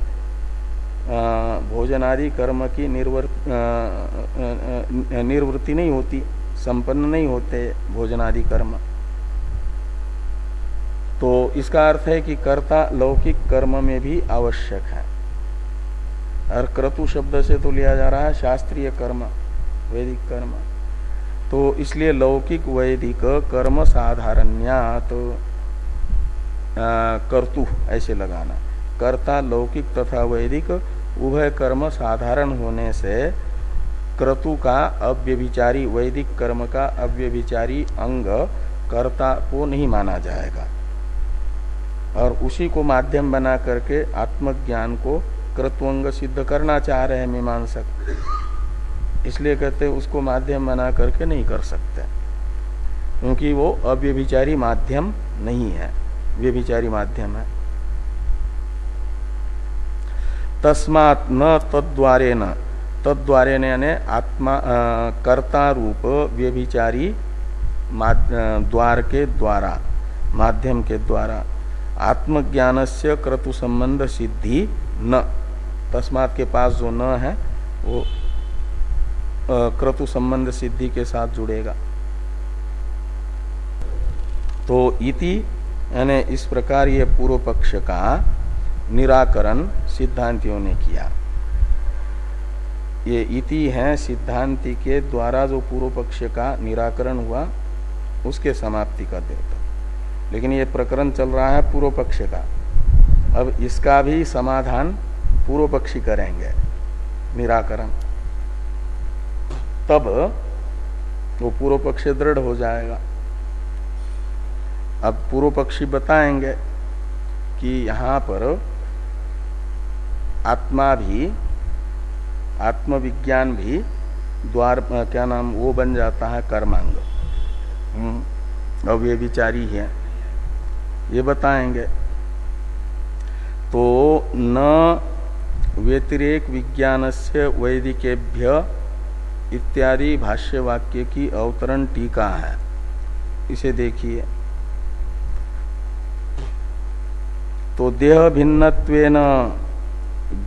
भोजनादि कर्म की निर्वृत्ति नहीं होती, संपन्न नहीं होते भोजनादि कर्म। तो इसका अर्थ है कि कर्ता लौकिक कर्म में भी आवश्यक है, और क्रतु शब्द से तो लिया जा रहा है शास्त्रीय कर्म, वैदिक कर्म। तो इसलिए लौकिक वैदिक कर्म साधारण्यात् कर्तु ऐसे लगाना, कर्ता लौकिक तथा वैदिक उभय कर्म साधारण होने से क्रतु का अव्यभिचारी वैदिक कर्म का अव्यभिचारी अंग कर्ता को नहीं माना जाएगा, और उसी को माध्यम बना करके आत्मज्ञान को कृत्वंग सिद्ध करना चाह रहे हैं मीमांसक, इसलिए कहते उसको माध्यम बना करके नहीं कर सकते, क्योंकि वो अव्यभिचारी माध्यम नहीं है, व्यभिचारी माध्यम है। तस्मात् न तद्वारे न, तद्वारे यानी आत्मा कर्ता रूप व्यभिचारी द्वार के द्वारा, माध्यम के द्वारा आत्मज्ञान से क्रतु संबंध सिद्धि न, तस्मात् के पास जो न है वो क्रतु संबंध सिद्धि के साथ जुड़ेगा। तो इति यानी इस प्रकार ये पूर्व पक्ष का निराकरण सिद्धांतियों ने किया। ये इति है सिद्धांति के द्वारा जो पूर्व पक्ष का निराकरण हुआ उसके समाप्ति का द्योतक। लेकिन ये प्रकरण चल रहा है पूर्व पक्ष का, अब इसका भी समाधान पूर्व पक्षी करेंगे निराकरण, तब वो पूर्व पक्ष दृढ़ हो जाएगा। अब पूर्व पक्षी बताएंगे कि यहाँ पर आत्मा भी, आत्मविज्ञान भी द्वार क्या नाम वो बन जाता है कर्मांग, अब ये विचारी है, ये बताएंगे। तो न व्यतिरेक विज्ञानस्य वैदिकेभ्य इत्यादि भाष्य वाक्य की अवतरण टीका है, इसे देखिए। तो देह भिन्नत्वेन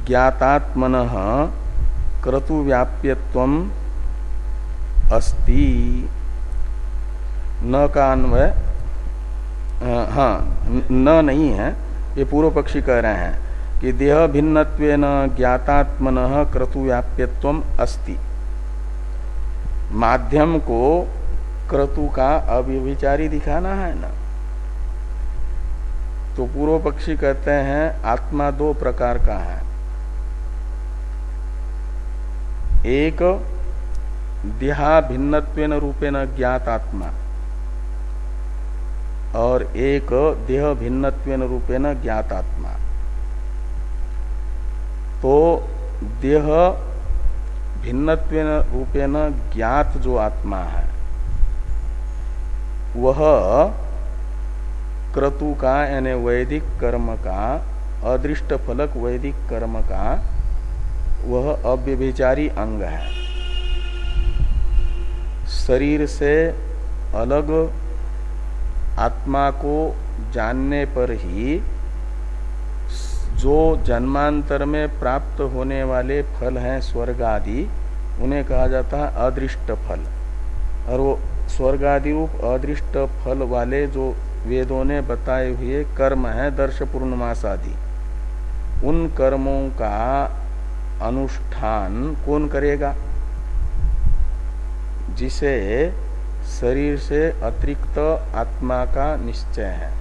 ज्ञातात्मनः क्रतुव्याप्यत्वम् अस्ति, न का अन्वय न नहीं है, ये पूर्व पक्षी कह रहे हैं कि देह भिन्नत्वेन ज्ञातात्मनः क्रतुव्याप्यत्वम् अस्ति, माध्यम को क्रतु का अव्यभिचारी दिखाना है ना। तो पूर्व पक्षी कहते हैं आत्मा दो प्रकार का है, एक देहा भिन्नत्वेन रूपेण ज्ञात आत्मा और एक देह भिन्नत्वेन रूपेण ज्ञात आत्मा। तो देह भिन्नत्वेन रूपेण ज्ञात जो आत्मा है वह क्रतु का यानी वैदिक कर्म का, अदृष्ट फलक वैदिक कर्म का वह अव्यभिचारी अंग है। शरीर से अलग आत्मा को जानने पर ही जो जन्मांतर में प्राप्त होने वाले फल हैं स्वर्ग आदि, उन्हें कहा जाता है अदृष्ट फल। और वो स्वर्ग आदि रूप अदृष्ट फल वाले जो वेदों ने बताए हुए कर्म है दर्श पूर्णमास आदि, उन कर्मों का अनुष्ठान कौन करेगा? जिसे शरीर से अतिरिक्त आत्मा का निश्चय है।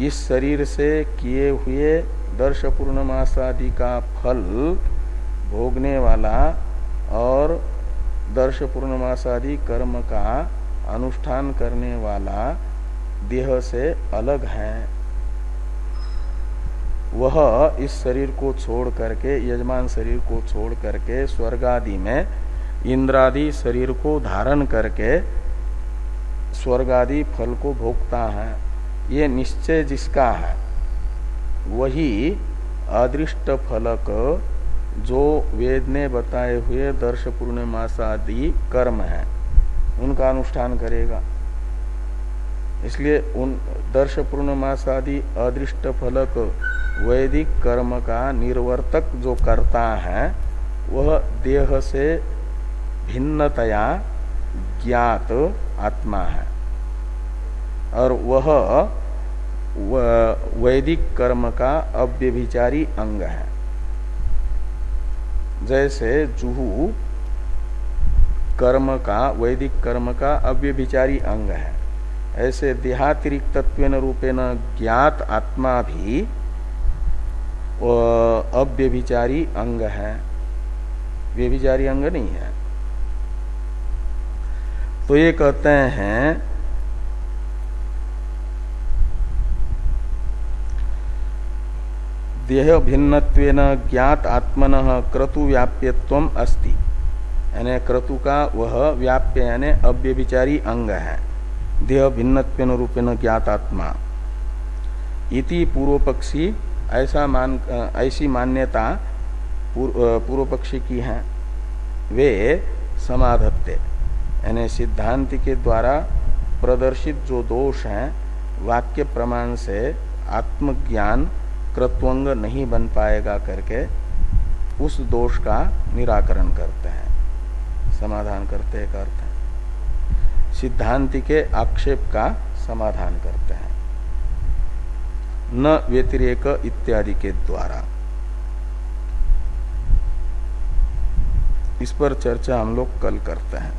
इस शरीर से किए हुए दर्श पूर्णमास आदि का फल भोगने वाला और दर्श पूर्णमास आदि कर्म का अनुष्ठान करने वाला देह से अलग है। वह इस शरीर को छोड़ करके, यजमान शरीर को छोड़ करके स्वर्ग आदि में इंद्रादि शरीर को धारण करके स्वर्ग आदि फल को भोगता है। ये निश्चय जिसका है वही अदृष्ट फलक जो वेद ने बताए हुए दर्श पूर्णमास आदि कर्म है उनका अनुष्ठान करेगा। इसलिए उन दर्श पूर्णमास आदि अदृष्ट फलक वैदिक कर्म का निर्वर्तक जो करता है वह देह से भिन्नतया ज्ञात आत्मा है और वह वैदिक कर्म का अव्यभिचारी अंग है। जैसे जुहू कर्म का, वैदिक कर्म का अव्यभिचारी अंग है, ऐसे देहातिरिक्तत्वेन रूपेण ज्ञात आत्मा भी अव्यभिचारी अंग है, व्यभिचारी अंग नहीं है। तो ये कहते हैं देह भिन्नत्वेन ज्ञात आत्मनः क्रतु व्याप्यत्वम अस्ति, यानी क्रतु का वह व्याप्य यानी अव्यभिचारी अंग है, देह भिन्नत्वेन रूपेण ज्ञात आत्मा इति पूर्व पक्षी ऐसी मान्यता पूर्व पक्षी की है। वे समाधत्ते यानी सिद्धांति के द्वारा प्रदर्शित जो दोष हैं वाक्य प्रमाण से आत्मज्ञान कृत्वंग नहीं बन पाएगा करके उस दोष का निराकरण करते हैं, समाधान करते हैं, करते हैं सिद्धांति के आक्षेप का समाधान करते हैं न व्यतिरेक इत्यादि के द्वारा। इस पर चर्चा हम लोग कल करते हैं।